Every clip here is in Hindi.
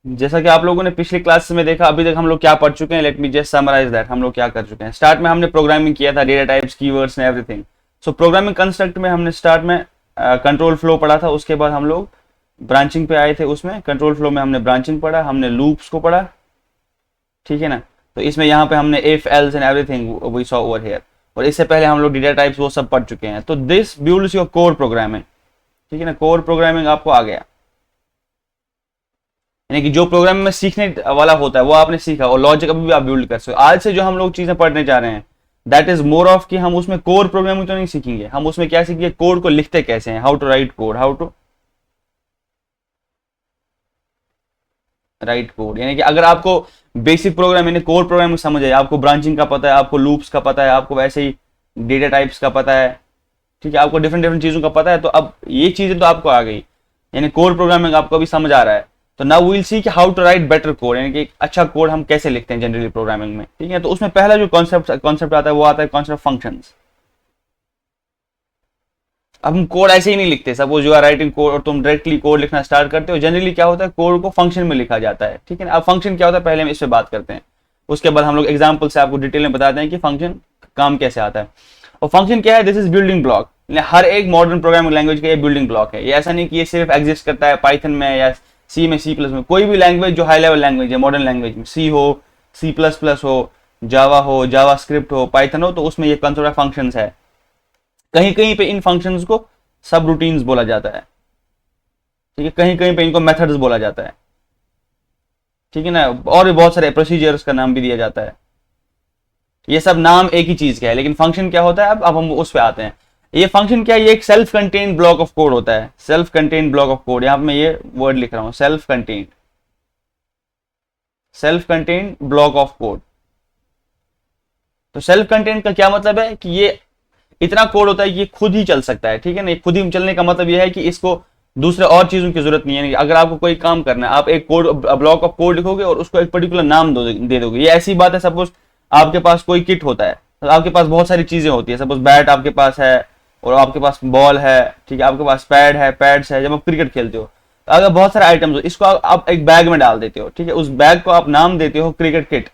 जैसा कि आप लोगों ने पिछली क्लास में देखा, अभी तक हम लोग क्या पढ़ चुके हैं, let me just summarise that. हम लोग क्या कर चुके हैं, स्टार्ट में हमने प्रोग्रामिंग किया था, data types, keywords and everything. So programming construct में हमने स्टार्ट में कंट्रोल फ्लो पढ़ा था, उसके बाद हम लोग ब्रांचिंग पे आए थे। उसमें कंट्रोल फ्लो में हमने ब्रांचिंग पढ़ा, हमने लूप्स को पढ़ा, ठीक है ना। तो इसमें यहाँ पे हमने if else and everything we saw over here, और इससे पहले हम लोग डेटा टाइप्स वो सब पढ़ चुके हैं। तो this builds your core programming, ठीक है ना। कोर प्रोग्रामिंग आपको आ गया, यानी कि जो प्रोग्रामिंग में सीखने वाला होता है वो आपने सीखा, और लॉजिक अभी भी आप बिल्ड कर सकते हो। आज से जो हम लोग चीजें पढ़ने जा रहे हैं दैट इज मोर ऑफ कि हम उसमें कोर प्रोग्रामिंग तो नहीं सीखेंगे, हम उसमें क्या सीखेंगे, कोड को लिखते कैसे हैं, how to write code, how to write code. यानी कि अगर आपको बेसिक प्रोग्राम यानी कोर प्रोग्रामिंग समझ है, आपको ब्रांचिंग का पता है, आपको लूप्स का पता है, आपको वैसे ही डेटा टाइप्स का पता है, ठीक है, आपको डिफरेंट डिफरेंट चीजों का पता है, तो अब ये चीजें तो आपको आ गई, यानी कोर प्रोग्रामिंग आपको अभी समझ आ रहा है। तो नाउ विल सी कि how to write better code, यानी कि अच्छा कोड हम कैसे लिखते हैं जनरली प्रोग्रामिंग में, ठीक है। तो उसमें पहला जो कॉन्सेप्ट आता है वो आता है कॉन्सेप्ट फंक्शंस। अब हम कोड ऐसे ही नहीं लिखते, suppose you are writing code और तुम डायरेक्टली कोड लिखना स्टार्ट करते हो, जनरली क्या होता है, कोड को फंक्शन में लिखा जाता है, ठीक है ना। अब फंक्शन क्या होता है पहले हम इस पे बात करते हैं, उसके बाद हम लोग एग्जांपल से आपको डिटेल में बताते हैं कि फंक्शन काम कैसे आता है। और फंक्शन क्या है, दिस इज बिल्डिंग ब्लॉक। हर एक मॉडर्न प्रोग्रामिंग लैंग्वेज का ये बिल्डिंग ब्लॉक है। ये ऐसा नहीं कि ये सिर्फ एग्जिस्ट करता है पाइथन में या सी में, सी प्लस में, कोई भी लैंग्वेज जो हाई लेवल लैंग्वेज है मॉडर्न लैंग्वेज में, सी हो, सी प्लस प्लस हो, जावा हो, जावा स्क्रिप्ट हो, पाइथन हो, तो उसमें ये कंसेप्ट फंक्शंस है। कहीं कहीं पे इन फंक्शंस को सब रूटीन्स बोला जाता है, ठीक है, कहीं कहीं पे इनको मेथड्स बोला जाता है, ठीक है ना, और भी बहुत सारे प्रोसीजर्स का नाम भी दिया जाता है। ये सब नाम एक ही चीज का है, लेकिन फंक्शन क्या होता है, अब हम उस पे आते हैं। ये फंक्शन क्या है, ये एक self contained block of code होता है, self contained block of code. यहां पे मैं ये वर्ड लिख रहा हूं, self contained block of code. तो सेल्फ कंटेन्ड का क्या मतलब है कि ये इतना कोड होता है कि ये खुद ही चल सकता है, ठीक है ना। खुद ही चलने का मतलब ये है कि इसको दूसरे और चीजों की जरूरत नहीं है। अगर आपको कोई काम करना है, आप एक कोड ब्लॉक ऑफ कोड लिखोगे और उसको एक पर्टिकुलर नाम दे दोगे। ये ऐसी बात है, सपोज आपके पास कोई किट होता है, तो आपके पास बहुत सारी चीजें होती है, सपोज बैट आपके पास है और आपके पास बॉल है, ठीक है, आपके पास पैड है, पैड्स है, जब आप क्रिकेट खेलते हो तो अगर बहुत सारे आइटम्स हो, इसको आप एक बैग में डाल देते हो, ठीक है, उस बैग को आप नाम देते हो क्रिकेट किट।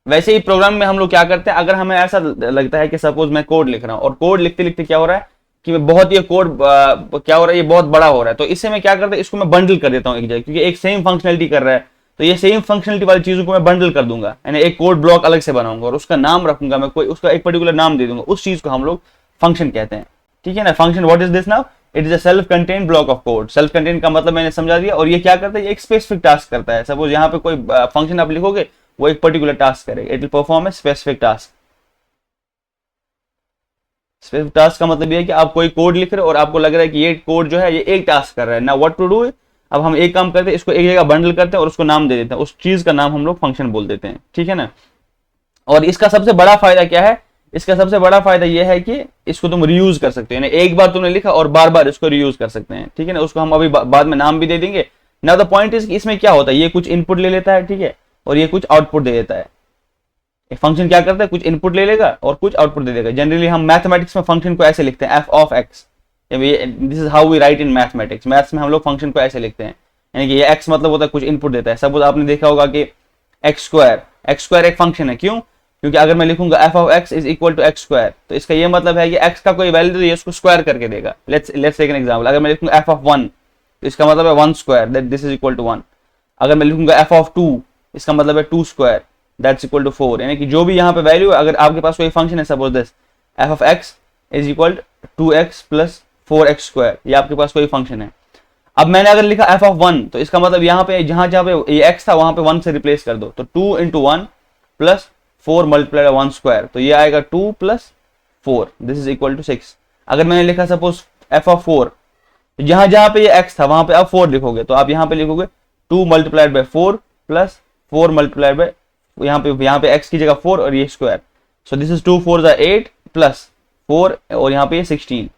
वैसे ही प्रोग्राम में हम लोग क्या करते हैं, अगर हमें ऐसा लगता है कि सपोज मैं कोड लिख रहा हूं और कोड लिखते लिखते क्या हो रहा है कि मैं बहुत ये कोड क्या हो रहा है, ये बहुत बड़ा हो रहा है, तो इससे मैं क्या करता हूं, इसको मैं बंडल कर देता हूं एक जगह, क्योंकि एक सेम फंक्शनलिटी कर रहा है, तो ये सेम फंक्शनलिटी वाली चीजों को मैं बंडल कर दूंगा, यानी एक कोड ब्लॉक अलग से बनाऊंगा और उसका नाम रखूंगा, मैं कोई उसका एक पर्टिकुलर नाम दे दूंगा, उस चीज को हम लोग फंक्शन कहते हैं, ठीक है ना। Function what is this now, it is a self contained block of code. Self contained का मतलब मैंने समझा दिया, और ये क्या करता है, ये एक स्पेसिफिक टास्क करता है। सपोज यहाँ पे कोई फंक्शन आप लिखोगे, वो एक पर्टिकुलर टास्क करेगा, it will perform a specific task. Specific task का मतलब ये है कि आप कोई कोड लिख रहे हो और आपको लग रहा है कि ये कोड जो है ये एक टास्क कर रहा है ना, व्हाट टू डू। अब हम एक काम करते हैं, इसको एक जगह बंडल करते हैं और उसको नाम दे देते हैं, उस चीज का नाम हम लोग फंक्शन बोल देते हैं, ठीक है ना। और इसका सबसे बड़ा फायदा क्या है, इसका सबसे बड़ा फायदा यह है कि इसको तुम रियूज कर सकते हो, यानी एक बार तुमने लिखा और बार बार इसको रियूज कर सकते हैं, ठीक है ना। उसको हम अभी बाद में नाम भी दे देंगे। नाउ द पॉइंट इज कि इसमें क्या होता है, ये कुछ इनपुट ले लेता है, ठीक है, और ये कुछ आउटपुट दे देता है। एक फंक्शन क्या करता है, कुछ इनपुट ले लेगा और कुछ आउटपुट दे देगा। जनरली हम मैथमेटिक्स में फंक्शन को ऐसे लिखते हैं, f of x. This is how we write in mathematics. Maths में हम लोग फंक्शन को ऐसे लिखते हैं, यानी कि ये एक्स मतलब होता है कुछ इनपुट देता है। सपोज आपने देखा होगा कि एक्स स्क्वायर एक फंक्शन है, क्यों, क्योंकि अगर मैं लिखूंगा f of x is equal to x square, तो इसका ये मतलब है कि एक्स का कोई वैल्यू तो ये उसको स्क्वायर करके देगा। लेट्स टेक एन एग्जांपल, अगर मैं लिखूंगा एफ ऑफ 1 तो इसका मतलब है 1 square, that this is equal to 1। अगर मैं लिखूंगा एफ ऑफ 2 इसका मतलब है 2 स्क्वायर, दैट्स इक्वल टू 4। यानी कि जो भी यहाँ पे वैल्यू है, अगर आपके पास कोई फंक्शन है, suppose this F of x is equal 2x plus 4x square, ये आपके पास कोई फंक्शन है। अब मैंने अगर लिखा एफ ऑफ 1 तो इसका मतलब यहाँ पे जहां जहां पे ये x था वहां पे 1 से रिप्लेस कर दो, तो 2 इंटू 1 प्लस 4 मल्टीप्लाई 1 स्क्वायर, तो ये आएगा 2 plus 4, this is equal to 6। अगर मैंने लिखा सपोज एफ ऑफ 4, तो जहां जहां पे ये x था वहां पे आप 4 लिखोगे, तो आप यहाँ पे लिखोगे 2 multiplied by 4 plus 4 multiplied by यहाँ पे x की जगह 4 और ये square, so this is 2 4 8 plus 4 और यहाँ पे ये 16,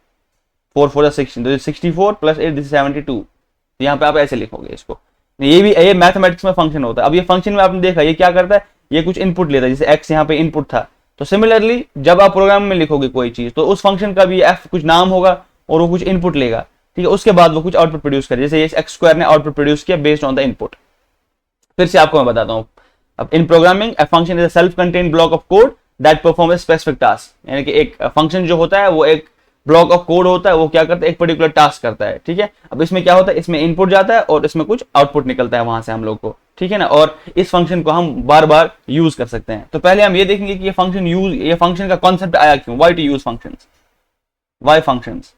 4 4 16, तो 64 प्लस 8 दिस इज 72। तो यहाँ पे आप ऐसे लिखोगे इसको। ये मैथमेटिक्स में फंक्शन होता है। अब ये फंक्शन में आपने देखा ये क्या करता है, ये कुछ इनपुट लेता है, जैसे x यहाँ पे इनपुट था, तो सिमिलरली जब आप प्रोग्राम में लिखोगे कोई चीज तो उस फंक्शन का भी f कुछ नाम होगा और वो कुछ इनपुट लेगा, ठीक है, उसके बाद वो कुछ आउटपुट प्रोड्यूस करे, जैसे ये एक्स स्क्वायर ने आउटपुट प्रोड्यूस किया बेस्ड ऑन द इनपुट। फिर से आपको मैं बताता हूँ, अब इन programming a function is a self contained block of code that perform a specific task, यानी कि एक फंक्शन जो होता है वो एक ब्लॉक ऑफ कोड होता है, वो क्या करता है, एक पर्टिकुलर टास्क करता है। ठीक है, अब इसमें क्या होता है, इसमें इनपुट जाता है और इसमें कुछ आउटपुट निकलता है वहां से हम लोग को। ठीक है ना, और इस फंक्शन को हम बार बार यूज कर सकते हैं। तो पहले हम ये देखेंगे कि ये फंक्शन का कॉन्सेप्ट आया क्यों, why to use functions, why functions.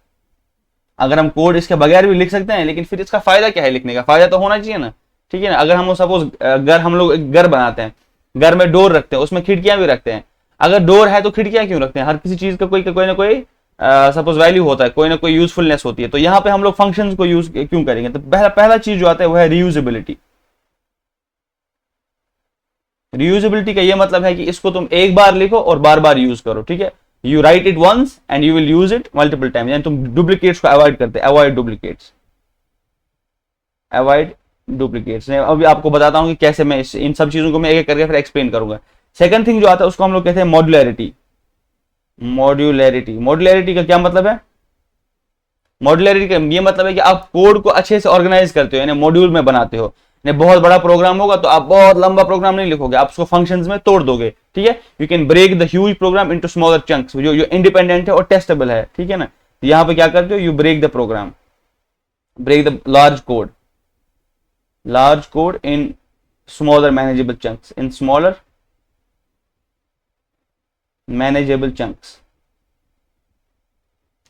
अगर हम कोड इसके बगैर भी लिख सकते हैं, लेकिन फिर इसका फायदा क्या है, लिखने का फायदा तो होना चाहिए ना। ठीक है ना, अगर हम सपोज हम लोग एक घर बनाते हैं, घर में डोर रखते हैं, उसमें खिड़कियां भी रखते हैं। अगर डोर है तो खिड़कियां क्यों रखते हैं, हर किसी चीज का कोई ना कोई सपोज वैल्यू होता है, कोई ना कोई यूजफुलनेस होती है। तो यहाँ पे हम लोग फंक्शंस को यूज क्यों करेंगे, तो पहला चीज जो आता है वो है रीयूजेबिलिटी। रीयूजेबिलिटी का ये मतलब है कि इसको तुम एक बार लिखो और बार बार यूज करो। ठीक है, you write it once and you will use it multiple time, यानी तुम डुप्लीकेट्स को अवॉइड करते, अवॉइड डुप्लीकेट्स, अवॉइड डुप्लीकेट्स। अभी आपको बताता हूं कि कैसे मैं इन सब चीजों को मैं एक एक करके फिर एक्सप्लेन करूंगा। सेकंड थिंग जो आता है उसको हम लोग कहते हैं मॉड्युलैरिटी। मॉड्युलैरिटी का क्या मतलब है, मॉड्युलैरिटी का ये मतलब है कि आप कोड को अच्छे से ऑर्गेनाइज करते हो, यानी मॉड्यूल में बनाते हो। बहुत बड़ा प्रोग्राम होगा तो आप बहुत लंबा प्रोग्राम नहीं लिखोगे, आप उसको फंक्शंस में तोड़ दोगे। ठीक है, you can break the huge program into smaller chunks, जो इंडिपेंडेंट है और टेस्टेबल है। ठीक है ना, तो यहां पे क्या करते हो, you break the program, break the large code in smaller manageable chunks, in smaller manageable chunks.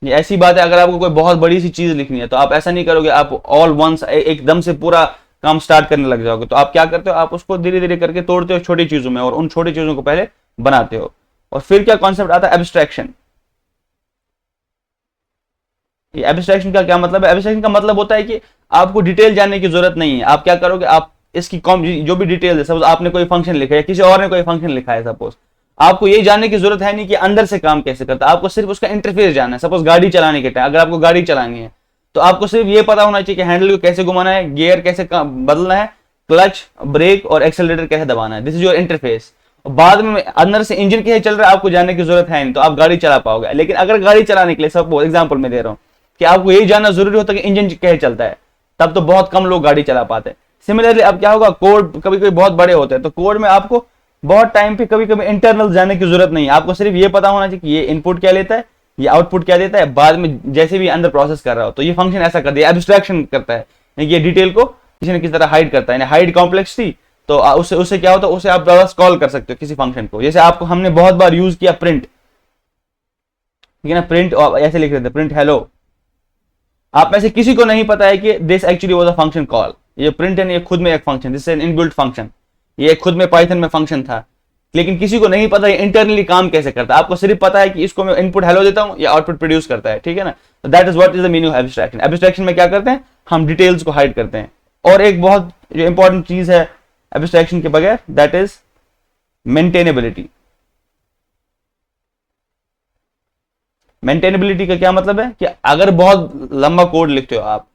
ये ऐसी बात है, अगर आपको कोई बहुत बड़ी सी चीज लिखनी है तो आप ऐसा नहीं करोगे, आप ऑल वंस एकदम से पूरा काम स्टार्ट करने लग जाओगे। तो आप क्या करते हो, आप उसको धीरे धीरे करके तोड़ते हो छोटी चीजों में, और उन छोटी चीजों को पहले बनाते हो। और फिर क्या कॉन्सेप्ट आता है, एब्स्ट्रैक्शन। ये एब्स्ट्रैक्शन का क्या मतलब है, एब्स्ट्रैक्शन का मतलब होता है कि आपको डिटेल जानने की जरूरत नहीं है। आप क्या करोगे, आप इसकी जो भी डिटेल है, सपोज आपने कोई फंक्शन लिखा है, किसी और ने कोई फंक्शन लिखा है, सपोज आपको ये जानने की जरूरत है नहीं कि अंदर से काम कैसे करता है, आपको सिर्फ उसका इंटरफेस जानना है। सपोज गाड़ी चलाने के टाइम, अगर आपको गाड़ी चलानी है तो आपको सिर्फ ये पता होना चाहिए कि हैंडल को कैसे घुमाना है, गियर कैसे बदलना है, क्लच, ब्रेक और एक्सेलरेटर कैसे दबाना है। This is your interface. बाद में अंदर से इंजन कैसे चल रहा है आपको जानने की जरूरत है नहीं, तो आप गाड़ी चला पाओगे। लेकिन अगर गाड़ी चलाने के लिए, सपोज एग्जाम्पल में दे रहा हूँ कि आपको यही जानना जरूरी होता है कि इंजन कैसे चलता है, तब तो बहुत कम लोग गाड़ी चला पाते हैं। सिमिलरली अब क्या होगा, कोड कभी कभी बहुत बड़े होते हैं, तो कोड में आपको बहुत टाइम पे कभी कभी इंटरनल जाने की जरूरत नहीं है। आपको सिर्फ ये पता होना चाहिए कि ये इनपुट क्या लेता है, ये आउटपुट क्या देता है, बाद में जैसे भी अंदर प्रोसेस कर रहा हो। तो ये फंक्शन ऐसा कर दिया, एब्स्ट्रैक्शन करता है, ये डिटेल को किसी न किसी तरह हाइड करता है, हाइड कॉम्प्लेक्सिटी। तो उससे क्या होता है, उसे आप बस कॉल कर सकते हो किसी फंक्शन को। जैसे आपको हमने बहुत बार यूज किया प्रिंट, ठीक है ना, प्रिंट ऐसे लिख रहे थे, प्रिंट हेलो। आप में से किसी को नहीं पता है कि this actually was a function call. ये प्रिंट है, ये खुद में एक function, this is an inbuilt function, ये खुद में पाइथन में फंक्शन था। लेकिन किसी को नहीं पता है इंटरनली काम कैसे करता है। आपको सिर्फ पता है कि इसको मैं इनपुट हेलो देता हूं, या आउटपुट प्रोड्यूस करता है। ठीक है ना, तो that is what is the meaning of abstraction. Abstraction में क्या करते हैं, हम डिटेल्स को हाइड करते हैं। और एक बहुत जो इंपॉर्टेंट चीज है एब्स्ट्रैक्शन के बगैर, दैट इज मेंटेनेबिलिटी। मेंटेनेबिलिटी का क्या मतलब है कि अगर बहुत लंबा कोड लिखते हो आप,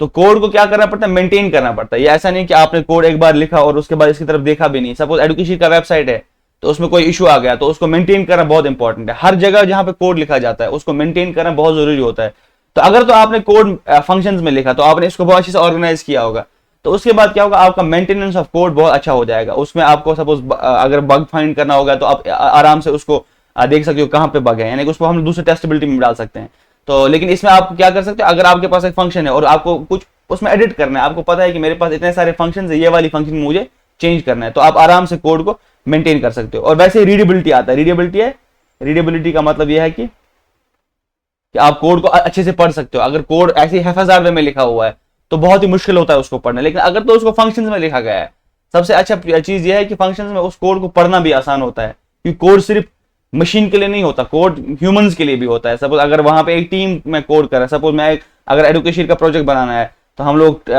तो कोड को क्या करना पड़ता है, मेंटेन करना पड़ता है। ये ऐसा नहीं कि आपने कोड एक बार लिखा और उसके बाद इसकी तरफ देखा भी नहीं। सपोज एडुकेशन का वेबसाइट है, तो उसमें कोई इशू आ गया, तो उसको मेंटेन करना बहुत इंपॉर्टेंट है। हर जगह जहां पे कोड लिखा जाता है उसको मेंटेन करना बहुत जरूरी होता है। तो अगर तो आपने कोड फंक्शंस में लिखा, तो आपने इसको बहुत अच्छे से ऑर्गेनाइज किया होगा, तो उसके बाद क्या होगा, आपका मेंटेनेंस ऑफ कोड बहुत अच्छा हो जाएगा। उसमें आपको सपोज अगर बग फाइंड करना होगा, तो आप आराम से उसको देख सकते हो कहां पे बग है, यानी कि उसको हम दूसरे टेस्टेबिलिटी में डाल सकते हैं। तो लेकिन इसमें आप क्या कर सकते हो, अगर आपके पास एक फंक्शन है और आपको कुछ उसमें एडिट करना है, आपको पता है कि मेरे पास इतने सारे फंक्शन है, ये वाली फंक्शन मुझे चेंज करना है, तो आप आराम से कोड को मेंटेन कर सकते हो। और वैसे रीडेबिलिटी आता है। रीडेबिलिटी का मतलब यह है कि आप कोड को अच्छे से पढ़ सकते हो। अगर कोड ऐसे हैफाजार में लिखा हुआ है तो बहुत ही मुश्किल होता है उसको पढ़ना, लेकिन अगर तो उसको फंक्शंस में लिखा गया है, सबसे अच्छा चीज यह है कि फंक्शंस में उस कोड को पढ़ना भी आसान होता है, क्योंकि कोड सिर्फ मशीन के लिए नहीं होता, कोड ह्यूमंस के लिए भी होता है। सपोज अगर वहां पे एक टीम में कोड कर रहा है, सपोज मैं अगर एडुकेशन का प्रोजेक्ट बनाना है, तो हम लोग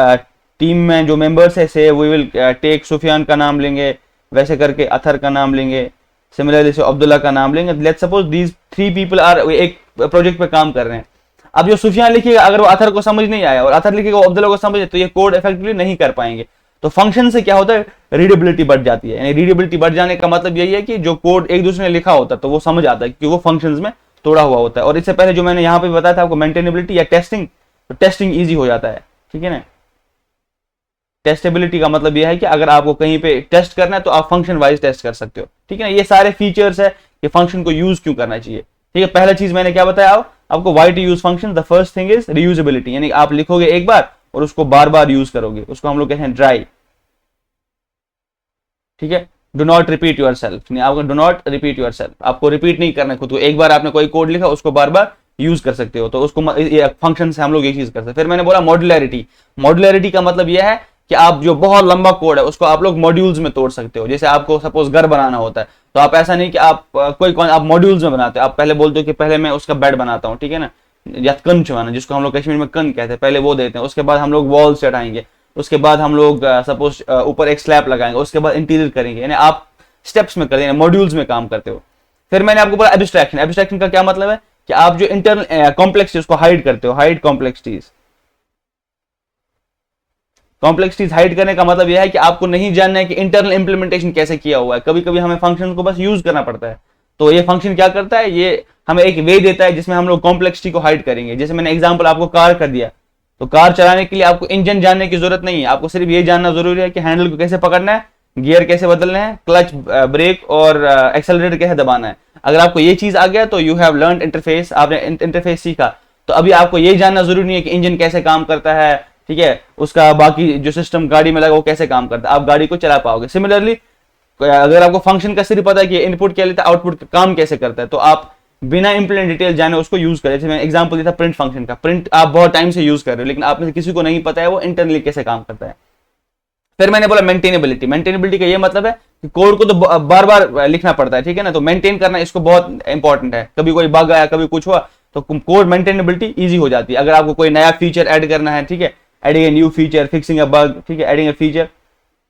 टीम में जो मेंबर्स है, से वी विल टेक सुफियान का नाम लेंगे, वैसे करके अथर का नाम लेंगे, सिमिलरली से अब्दुल्ला का नाम लेंगे। Let's suppose these 3 people are एक प्रोजेक्ट पे काम कर रहे हैं। अब जो सुफियान लिखेगा, अगर वो अथर को समझ नहीं आया, और अथर लिखेगा वो अब्दुल्ला को समझे, तो ये कोड इफेक्टिवली नहीं कर पाएंगे। तो फंक्शन से क्या होता है, रीडेबिलिटी बढ़ जाती है। यानी रीडेबिलिटी बढ़ जाने का मतलब यही है कि जो कोड एक दूसरे ने लिखा होता है तो वो समझ आता है, क्योंकि वो फंक्शंस में तोड़ा हुआ होता है। और इससे पहले जो मैंने यहाँ पे बताया था आपको, मेंटेनेबिलिटी या टेस्टिंग, तो टेस्टिंग ईजी हो जाता है, ठीक है ना। टेस्टेबिलिटी का मतलब यह है कि अगर आपको कहीं पे टेस्ट करना है तो आप फंक्शन वाइज टेस्ट कर सकते हो, ठीक है ना। ये सारे फीचर्स है कि फंक्शन को यूज क्यों करना चाहिए, ठीक है। पहला चीज मैंने क्या बताया आपको, why to use function. The first thing is reusability, यानी आप लिखोगे एक बार और उसको बार बार यूज करोगे, उसको हम लोग कहते हैं ड्राई, ठीक है। Do not repeat yourself, आपको do not repeat yourself, आपको रिपीट नहीं करना खुद को। एक बार आपने कोई कोड लिखा उसको बार बार यूज कर सकते हो, तो उसको फंक्शन से हम लोग ये चीज कर सकते हैं। फिर मैंने बोला मॉड्युलैरिटी। मॉड्युलैरिटी का मतलब यह है कि आप जो बहुत लंबा कोड है उसको आप लोग मॉड्यूल्स में तोड़ सकते हो। जैसे आपको सपोज घर बनाना होता है तो आप ऐसा नहीं कि आप आप मॉड्यूल्स में बनाते हो, आप पहले बोलते हो कि पहले मैं उसका बेड बनाता हूँ, ठीक है ना, या कंच बनाना जिसको हम लोग कश्मीर में कन कहते हैं, पहले वो देते हैं। उसके बाद हम लोग वॉल्स चढ़ाएंगे, उसके बाद हम लोग सपोज ऊपर एक स्लैब लगाएंगे, उसके बाद इंटीरियर करेंगे, यानी आप स्टेप्स में करते हैं, मॉड्यूल्स में काम करते हो। फिर मैंने आपको बोला एब्स्ट्रैक्शन। एब्स्ट्रैक्शन का क्या मतलब है कि आप जो इंटरनल कॉम्प्लेक्सिटी उसको हाइड करते हो, हाइड कॉम्प्लेक्सिटीज। कॉम्प्लेक्सिटीज हाइड करने का मतलब यह है कि आपको नहीं जानना है कि इंटरनल इंप्लीमेंटेशन कैसे किया हुआ है। कभी कभी हमें फंक्शन को बस यूज करना पड़ता है, तो ये फंक्शन क्या करता है, ये हमें एक वे देता है जिसमें हम लोग कॉम्प्लेक्सिटी को हाइड करेंगे। जैसे मैंने एग्जांपल आपको कार कर दिया, तो कार चलाने के लिए आपको इंजन जानने की जरूरत नहीं है, आपको सिर्फ ये जानना जरूरी है कि हैंडल को कैसे पकड़ना है, गियर कैसे बदलने हैं, क्लच, ब्रेक और एक्सेलरेटर कैसे दबाना है। अगर आपको ये चीज आ गया तो यू हैव लर्न इंटरफेस, आपने इंटरफेस सीखा। तो अभी आपको ये जानना जरूरी नहीं है कि इंजन कैसे काम करता है, ठीक है, उसका बाकी जो सिस्टम गाड़ी में लगा वो कैसे काम करता है, आप गाड़ी को चला पाओगे। सिमिलरली अगर आपको फंक्शन का सिर्फ पता है कि इनपुट क्या लेता है, आउटपुट का काम कैसे करता है, तो आप बिना इंप्लीमेंट डिटेल जाने उसको यूज करें। जैसे मैंने एग्जांपल दिया था प्रिंट फंक्शन का, प्रिंट आप बहुत टाइम से यूज कर रहे हो लेकिन आप में से किसी को नहीं पता है वो इंटरनली कैसे काम करता है। फिर मैंने बोला मेंटेनेबिलिटी। मेंटेनेबिलिटी का ये मतलब है कि कोड को तो बार बार लिखना पड़ता है, ठीक है ना, तो मेंटेन करना इसको बहुत इंपॉर्टेंट है। कभी कोई बग आया, कभी कुछ हुआ, तो कोड मेंटेनेबिलिटी ईजी हो जाती है। अगर आपको कोई नया फीचर ऐड करना है, ठीक है, adding a new feature, fixing a bug, ठीक है, एडिंग ए फीचर,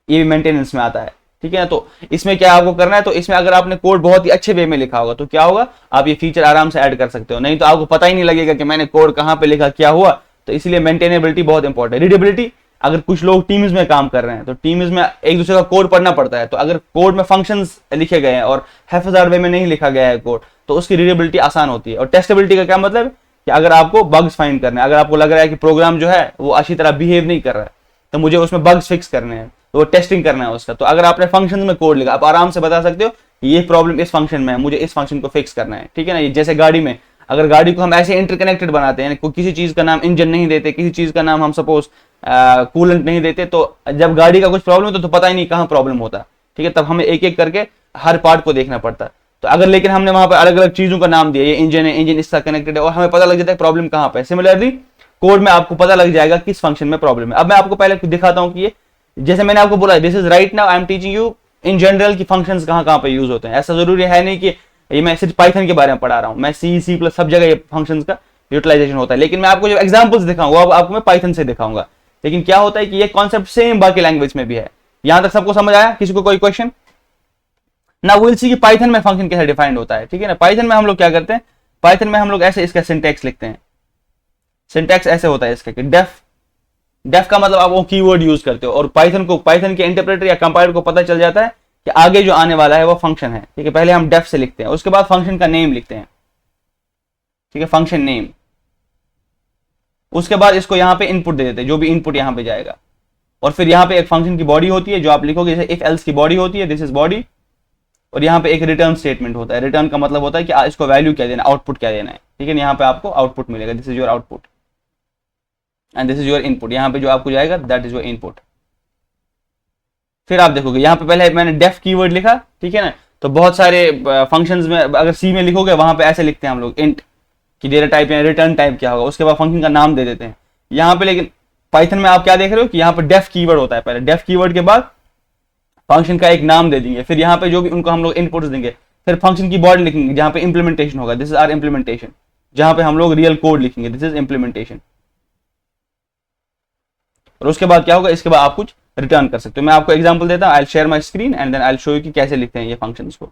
ये भी मेंटेनेंस में आता है, ठीक है ना। तो इसमें क्या आपको करना है, तो इसमें अगर आपने कोड बहुत ही अच्छे वे में लिखा होगा तो क्या होगा, आप ये फीचर आराम से ऐड कर सकते हो, नहीं तो आपको पता ही नहीं लगेगा कि मैंने कोड कहां पे लिखा, क्या हुआ। तो इसलिए मेंटेनेबिलिटी बहुत इंपॉर्टेंट है। रीडेबिलिटी, अगर कुछ लोग टीम्स में काम कर रहे हैं तो टीम्स में एक दूसरे का कोड पढ़ना पड़ता है, तो अगर कोड में फंक्शंस लिखे गए हैं और हैफाज़ार वे में नहीं लिखा गया है कोड, तो उसकी रीडेबिलिटी आसान होती है। और टेस्टेबिलिटी का क्या मतलब है कि अगर आपको बग्स फाइंड करने हैं, अगर आपको लग रहा है कि प्रोग्राम जो है वो अच्छी तरह बिहेव नहीं कर रहा है तो मुझे उसमें बग्स फिक्स करने हैं, तो वो टेस्टिंग करना है उसका। तो अगर आपने फंक्शन में कोड लिखा, आप आराम से बता सकते हो ये प्रॉब्लम इस फंक्शन में है, मुझे इस फंक्शन को फिक्स करना है, ठीक है ना। जैसे गाड़ी में, अगर गाड़ी को हम ऐसे इंटरकनेक्टेड बनाते हैं, किसी चीज का नाम इंजन नहीं देते, किसी चीज का नाम हम सपोज कूलेंट नहीं देते, तो जब गाड़ी का कुछ प्रॉब्लम होता तो पता ही नहीं कहाँ प्रॉब्लम होता, ठीक है। तब हमें एक एक करके हर पार्ट को देखना पड़ता। तो अगर लेकिन हमने वहां पर अलग अलग चीजों का नाम दिया, ये इंजन है, इंजन इसका कनेक्टेड है, और हमें पता लग जाता है प्रॉब्लम कहाँ पे। सिमिलरली कोड में आपको पता लग जाएगा किस फंक्शन में प्रॉब्लम है। अब मैं आपको पहले दिखाता हूँ कि ये, जैसे मैंने आपको बोला, this is right now I am teaching you in general की फंक्शंस कहाँ कहाँ पे यूज होते हैं। ऐसा जरूरी है नहीं कि ये मैं सिर्फ पाइथन के बारे में पढ़ा रहा हूँ, मैं सी प्लस सब जगह ये फंक्शंस का यूटिलाइजेशन होता है। लेकिन मैं आपको जो एग्जांपल्स दिखाऊंगा वो आपको मैं पाइथन से दिखाऊंगा। लेकिन क्या होता है कि ये कॉन्सेप्ट सेम बाकी लैंग्वेज में भी है। यहां तक सबको समझ आया? किसी को कोई क्वेश्चन? ना विल सी कि पाइथन में फंक्शन कैसे डिफाइंड होता है, ठीक है ना। पाइथन में हम लोग क्या करते हैं, पाइथन में हम लोग ऐसे इसका सिंटैक्स लिखते हैं। सिंटैक्स ऐसे होता है इसका कि डेफ का मतलब आप वो कीवर्ड यूज करते हो, और पाइथन के इंटरप्रेटर या कंपाइलर को पता चल जाता है कि आगे जो आने वाला है वो फंक्शन है, ठीक है। पहले हम डेफ से लिखते हैं, उसके बाद फंक्शन का नेम लिखते हैं, ठीक है, फंक्शन नेम। उसके बाद इसको यहाँ पे इनपुट दे देते हैं, जो भी इनपुट यहाँ पे जाएगा, और फिर यहाँ पे एक फंक्शन की बॉडी होती है जो आप लिखोगे, जैसे इफ एल्स की बॉडी होती है, दिस इज बॉडी, और यहाँ पे एक रिटर्न स्टेटमेंट होता है। रिटर्न का मतलब होता है कि इसको वैल्यू क्या देना, आउटपुट क्या देना है, ठीक है। यहाँ पे आपको आउटपुट मिलेगा, this is your output and this is your input. यहाँ पे जो आपको जाएगा दैट इज योर इनपुट। फिर आप देखोगे यहाँ पे पहले मैंने डेफ कीवर्ड लिखा, ठीक है ना। तो बहुत सारे फंक्शंस में अगर सी में लिखोगे वहां पे ऐसे लिखते हैं हम लोग इंट की डेटा टाइप या रिटर्न टाइप क्या होगा, उसके बाद फंक्शन का नाम दे देते हैं यहाँ पे। लेकिन पाइथन में आप क्या देख रहे हो कि यहाँ पे डेफ कीवर्ड होता है, पहले डेफ कीवर्ड के बाद फंक्शन का एक नाम दे देंगे, फिर यहाँ पे जो भी उनको हम लोग इनपुट्स देंगे, फिर फंक्शन की बॉडी लिखेंगे जहाँ पे इंप्लीमेंटेशन होगा, दिस इज आवर इंप्लीमेंटेशन, जहाँ पे हम लोग रियल कोड लिखेंगे, दिस इज इंप्लीमेंटेशन। और उसके बाद क्या होगा, इसके बाद आप कुछ रिटर्न कर सकते हो। मैं आपको एग्जांपल देता हूं, I will share my screen and then I will show you कि कैसे लिखते हैं ये फंक्शंस को।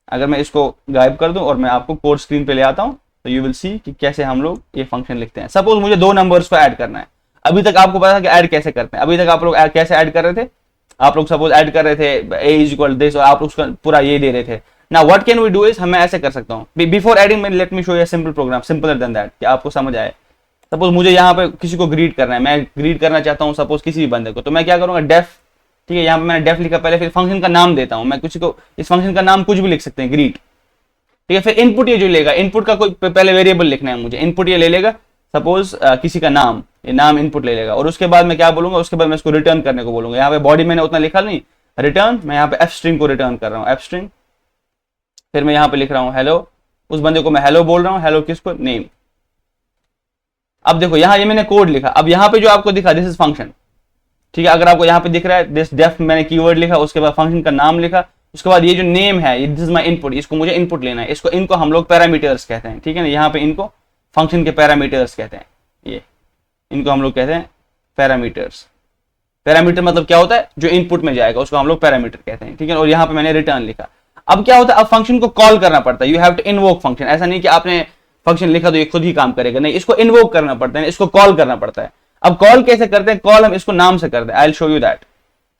अगर मैं इसको गायब कर दूं और मैं आपको कोड स्क्रीन पे ले आता हूं तो यू विल सी कि कैसे हम लोग ये फंक्शन लिखते हैं। सपोज मुझे 2 नंबर्स को ऐड करना है। अभी तक आपको पता था कि ऐड कैसे करते हैं, अभी तक आप लोग कैसे ऐड कर रहे थे, आप लोग सपोज ऐड कर रहे थे a इज इक्वल दिस, और आप लोग पूरा ये दे रहे थे। Now what can we do is, मैं ऐसे कर सकता हूँ। Before adding let me show you a simple program simpler than that, कि आपको समझ आए। सपोज मुझे यहाँ पे किसी को ग्रीट करना है, मैं ग्रीट करना चाहता हूँ सपोज किसी भी बंदे को, तो मैं क्या करूंगा, डेफ, ठीक है, यहाँ पे मैंने डेफ लिखा पहले, फिर फंक्शन का नाम देता हूँ, मैं किसी को इस फंक्शन का नाम कुछ भी लिख सकते हैं, ग्रीट, ठीक है। फिर इनपुट ये जो लेगा, इनपुट का कोई पहले वेरिएबल लिखना है मुझे, इनपुट ये ले लेगा सपोज किसी का नाम, ये नाम इनपुट ले लेगा, और उसके बाद मैं क्या बोलूंगा, उसके बाद मैं इसको रिटर्न करने को बोलूंगा। यहाँ पे बॉडी मैंने उतना लिखा नहीं, रिटर्न, मैं यहाँ पे एफ स्ट्रिंग को रिटर्न कर रहा हूँ, एफ स्ट्रिंग, फिर मैं यहाँ पे लिख रहा हूँ हेलो, उस बंदे को मैं हेलो बोल रहा हूँ, हेलो किसको, नेम। अब देखो यहाँ ये मैंने कोड लिखा, अब यहाँ पे जो आपको दिखा दिस इज फंक्शन, ठीक है। अगर आपको यहाँ पे दिख रहा है दिस डेफ, मैंने कीवर्ड लिखा, उसके बाद फंक्शन का नाम लिखा, उसके बाद ये जो नेम है, दिस इज माय इनपुट, इसको मुझे इनपुट लेना है, इसको, इनको हम लोग पैरामीटर्स कहते हैं, ठीक है ना। यहाँ पे इनको फंक्शन के पैरामीटर्स कहते हैं, ये इनको हम लोग कहते हैं पैरामीटर्स। पैरामीटर मतलब क्या होता है, जो इनपुट में जाएगा उसको हम लोग पैरामीटर कहते हैं, ठीक है। और यहाँ पे मैंने रिटर्न लिखा। अब क्या होता है, अब फंक्शन को कॉल करना पड़ता है, you have to invoke function. ऐसा नहीं कि आपने फंक्शन लिखा तो ये खुद ही काम करेगा, नहीं, इसको इन्वोक करना पड़ता है, इसको कॉल करना पड़ता है। अब कॉल कैसे करते हैं, कॉल हम इसको नाम से करते हैं, आई विल शो यू दैट।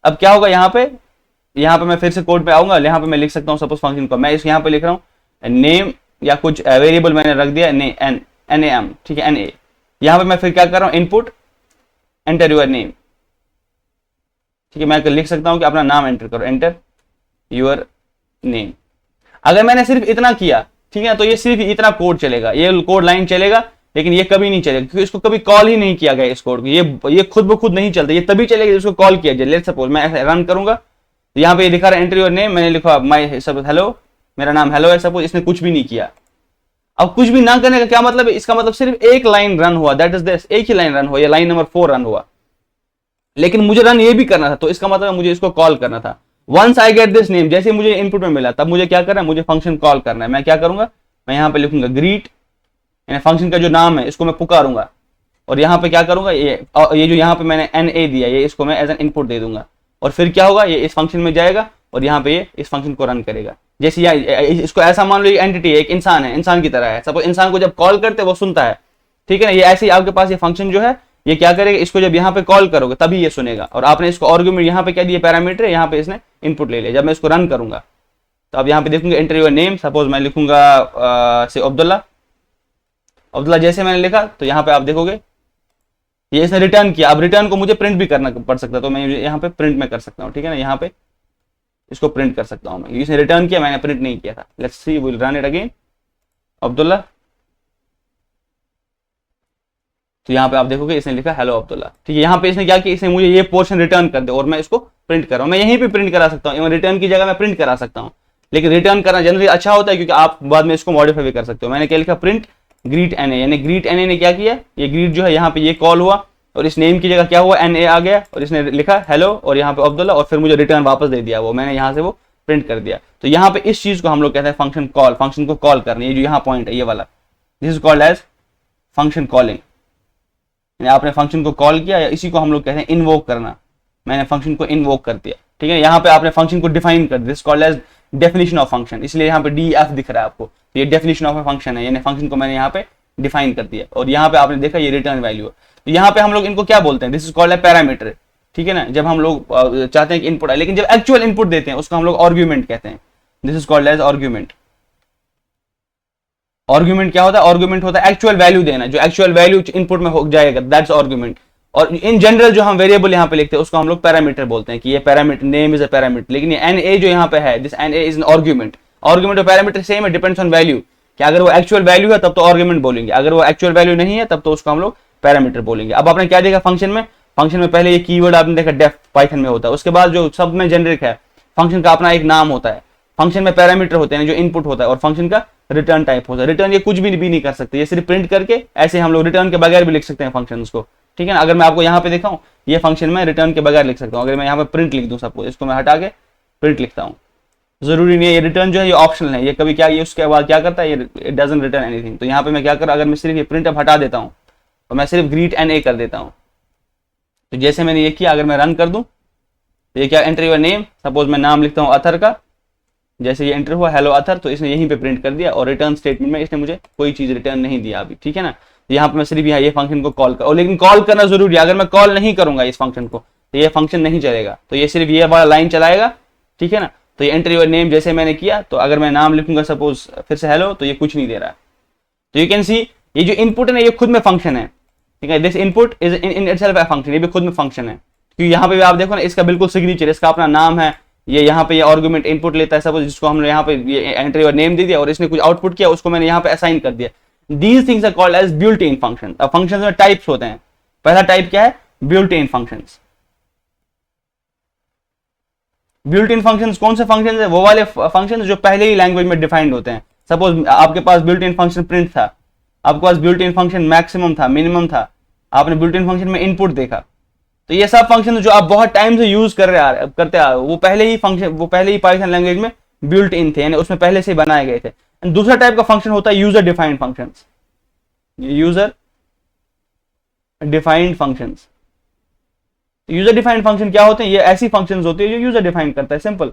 अब क्या होगा, यहाँ पे मैं फिर से कोड पे आऊंगा, यहाँ पे मैं लिख सकता हूँ सपोज फंक्शन को, मैं इस यहाँ पे लिख रहा हूँ नेम या कुछ वेरिएबल मैंने रख दिया NAM, ठीक है, NA। यहाँ पे मैं फिर क्या कर रहा हूँ, इनपुट एंटर योर नेम, ठीक है। मैं लिख सकता हूँ कि अपना नाम एंटर करो, एंटर योर नेम। अगर मैंने सिर्फ इतना किया, ठीक है, तो ये सिर्फ इतना कोड चलेगा, ये कोड लाइन चलेगा, लेकिन ये कभी नहीं चलेगा क्योंकि इसको कभी कॉल ही नहीं किया गया इस कोड को। ये खुद ब खुद नहीं चलता, ये तभी चलेगा जब इसको कॉल किया जाए। लेट्स सपोज मैं ऐसे रन करूंगा, तो यहाँ पे ये लिखा रहा है एंटर योर नेम, मैंने लिखा माय सपोज हेलो, मेरा नाम हेलो है सपोज, इसने कुछ भी नहीं किया। अब कुछ भी ना करने का क्या मतलब है, इसका मतलब सिर्फ एक लाइन रन हुआ, दैट इज दिस, एक ही लाइन रन हुआ, ये लाइन नंबर 4 रन हुआ। लेकिन मुझे रन ये भी करना था, तो इसका मतलब मुझे इसको कॉल करना था। Once I get this name, जैसे मुझे इनपुट में मिला, तब मुझे क्या करना है, मुझे फंक्शन कॉल करना है। मैं क्या करूंगा, मैं यहाँ पे लिखूंगा ग्रीट, यानी फंक्शन का जो नाम है इसको मैं पुकारूंगा, और यहाँ पे क्या करूंगा, ये जो यहाँ पे मैंने NA दिया, ये इसको मैं एज एन इनपुट दे दूंगा, और फिर क्या होगा, ये इस फंक्शन में जाएगा और यहाँ पे ये इस फंक्शन को रन करेगा। जैसे इसको ऐसा मान लो एक एंटिटी है, एक इंसान है, इंसान की तरह है। सपोज इंसान को जब कॉल करते वो सुनता है, ठीक है ना। ये ऐसे ही आपके पास ये फंक्शन जो है ये क्या करेगा, इसको जब यहाँ पे कॉल करोगे तभी ये सुनेगा, और आपने इसको आर्गुमेंट यहाँ पे क्या दिया, पैरामीटर, यहाँ पे इसने इनपुट ले लिया। जब मैं इसको रन करूंगा तो अब यहाँ पे देखूंगा एंटर योर नेम, सपोज मैं लिखूंगा से अब्दुल्ला जैसे मैंने लिखा, तो यहाँ पे आप देखोगे ये इसने रिटर्न किया। अब रिटर्न को मुझे प्रिंट भी करना पड़ सकता है, तो मैं यहाँ पे प्रिंट में कर सकता हूँ, ठीक है ना। यहाँ पे इसको प्रिंट कर सकता हूँ मैं, इसने रिटर्न किया, मैंने प्रिंट नहीं किया था। Let's see, will run it again, Abdullah, तो यहाँ पे आप देखोगे इसने लिखा हेलो अब्दुल्ला, ठीक है। यहाँ पे इसने क्या किया, इसने मुझे ये पोर्शन रिटर्न कर दे, और मैं इसको प्रिंट कर रहा हूँ। मैं यहीं पे प्रिंट करा सकता हूँ, रिटर्न की जगह मैं प्रिंट करा सकता हूँ, लेकिन रिटर्न करना जनरली अच्छा होता है क्योंकि आप बाद में इसको मॉडिफाई भी कर सकते हो। मैंने क्या लिखा, प्रिंट ग्रीट NA, यानी ग्रीट NA ने क्या किया, ये ग्रीट जो है यहाँ पे ये कॉल हुआ, और इस नेम की जगह क्या हुआ, NA आ गया, और इसने लिखा हेलो और यहाँ पे अब्दुल्ला, और फिर मुझे रिटर्न वापस दे दिया, वो मैंने यहाँ से वो प्रिंट कर दिया। तो यहाँ पे इस चीज को हम लोग कहते हैं फंक्शन कॉल, फंक्शन को कॉल करना। ये जो यहाँ पॉइंट है ये वाला, this is called as function calling, आपने फंक्शन को कॉल किया, या इसी को हम लोग कहते हैं इन्वोक करना। मैंने फंक्शन को इन्वोक कर दिया, ठीक है। यहाँ पे आपने फंक्शन को डिफाइन कर दिया, this called as definition of function, इसलिए यहाँ पे DF दिख रहा है आपको, ये डेफिनेशन ऑफ ए फंक्शन है, यानी फंक्शन को मैंने यहाँ पे डिफाइन कर दिया, और यहाँ पे आपने देखा ये रिटर्न वैल्यू है। तो यहाँ पे हम लोग इनको क्या बोलते हैं, this is called a parameter, ठीक है ना। जब हम लोग चाहते हैं कि इनपुट आए, लेकिन जब एक्चुअल इनपुट देते हैं उसको हम लोग आर्गुमेंट कहते हैं, this is called as argument. Argument क्या होता है, आर्गुमेंट होता है एक्चुअल वैल्यू देना, जो एक्चुअल वैल्यू इनपुट में हो जाएगा, दैट्स आर्गुमेंट। और इन जनरल जो हम वेरिएबल यहाँ पे लिखते हैं उसको हम लोग पैरामीटर बोलते हैं, कि ये parameter name is a parameter. लेकिन ये NA जो यहाँ पे है, this NA is an argument. Argument और पैरामीटर सेम है, डिपेंड्स ऑन वैल्यू, कि अगर वो एक्चुअल वैल्यू है तब तो आर्गुमेंट बोलेंगे, अगर वो एक्चुअल वैल्यू नहीं है तब तो उसको हम लोग पैरामीटर बोलेंगे। अब आपने क्या देखा फंक्शन में, फंक्शन में पहले ये कीवर्ड आपने देखा डेफ पाइथन में होता है, उसके बाद जो सब में जेनरिक है, फंक्शन का अपना एक नाम होता है, फंक्शन में पैरामीटर होते हैं जो इनपुट होता है, और फंक्शन का रिटर्न टाइप होता है। रिटर्न ये कुछ भी नहीं कर सकते, ये सिर्फ प्रिंट करके, ऐसे हम लोग रिटर्न के बगैर भी लिख सकते हैं फंक्शन को, ठीक है ना। अगर मैं आपको यहाँ पे दिखाऊं, ये फंक्शन में रिटर्न के बगैर लिख सकता हूँ। अगर मैं यहाँ पे प्रिंट लिख दूं, सपोज इसको मैं हटा के प्रिंट लिखता हूँ, जरूरी नहीं है, ये रिटर्न जो है ये ऑप्शनल है, ये कभी क्या, ये उसके बाद क्या करता है, ये इट डजंट रिटर्न एनीथिंग। तो यहाँ पे मैं क्या कर, अगर मैं सिर्फ ये प्रिंट अब हटा देता हूँ, तो मैं सिर्फ ग्रीट NA कर देता हूँ, तो जैसे मैंने ये किया, अगर मैं रन कर दूं तो ये क्या, एंटर योर नेम, सपोज मैं नाम लिखता हूँ अथर का, जैसे ये एंटर हुआ हेलो अथर, तो इसने यहीं पे प्रिंट कर दिया, और रिटर्न स्टेटमेंट में इसने मुझे कोई चीज रिटर्न नहीं दिया अभी, ठीक है ना। तो यहाँ पे मैं सिर्फ यहाँ ये फंक्शन को कॉल कर, लेकिन कॉल करना जरूरी है, अगर मैं कॉल नहीं करूंगा इस फंक्शन को तो ये फंक्शन नहीं चलेगा, तो ये सिर्फ ये वाला लाइन चलाएगा, ठीक है ना। तो ये एंटर योर नेम जैसे मैंने किया, तो अगर मैं नाम लिखूंगा सपोज फिर से हेलो, तो ये कुछ नहीं दे रहा है। तो यू कैन सी ये जो इनपुट है ना, ये खुद में फंक्शन है, ठीक है। This input is in itself a function, ये भी खुद में फंक्शन है, क्योंकि यहाँ पे भी आप देखो ना इसका बिल्कुल सिग्नेचर, इसका अपना नाम है, ये यहाँ पे ये आर्गुमेंट इनपुट लेता है, सपोज जिसको हमने यहाँ पे ये एंट्री और नेम दे दिया और इसने कुछ आउटपुट किया, उसको मैंने यहाँ पे असाइन कर दिया। These things are called as built in function. अब फंक्शन में टाइप्स होते हैं, पहला टाइप क्या है, built in functions. Built in functions कौन से फंक्शंस है, वो वाले फंक्शंस जो पहले ही लैंग्वेज में डिफाइंड होते हैं। सपोज आपके पास बिल्ट इन फंक्शन प्रिंट था, आपके पास बिल्ट इन फंक्शन मैक्सिमम था, मिनिमम था, आपने बिल्ट इन फंक्शन में इनपुट देखा, तो ये सब फंक्शन जो आप बहुत टाइम से यूज करते आ रहे हो, वो पहले ही पाइथन लैंग्वेज में बिल्ट इन थे, यानी उसमें पहले से बनाए गए थे। दूसरा टाइप का फंक्शन होता है user defined functions. User defined functions, user defined function क्या होते हैं, ये ऐसी फंक्शंस होती है जो यूजर डिफाइन करता है, सिंपल,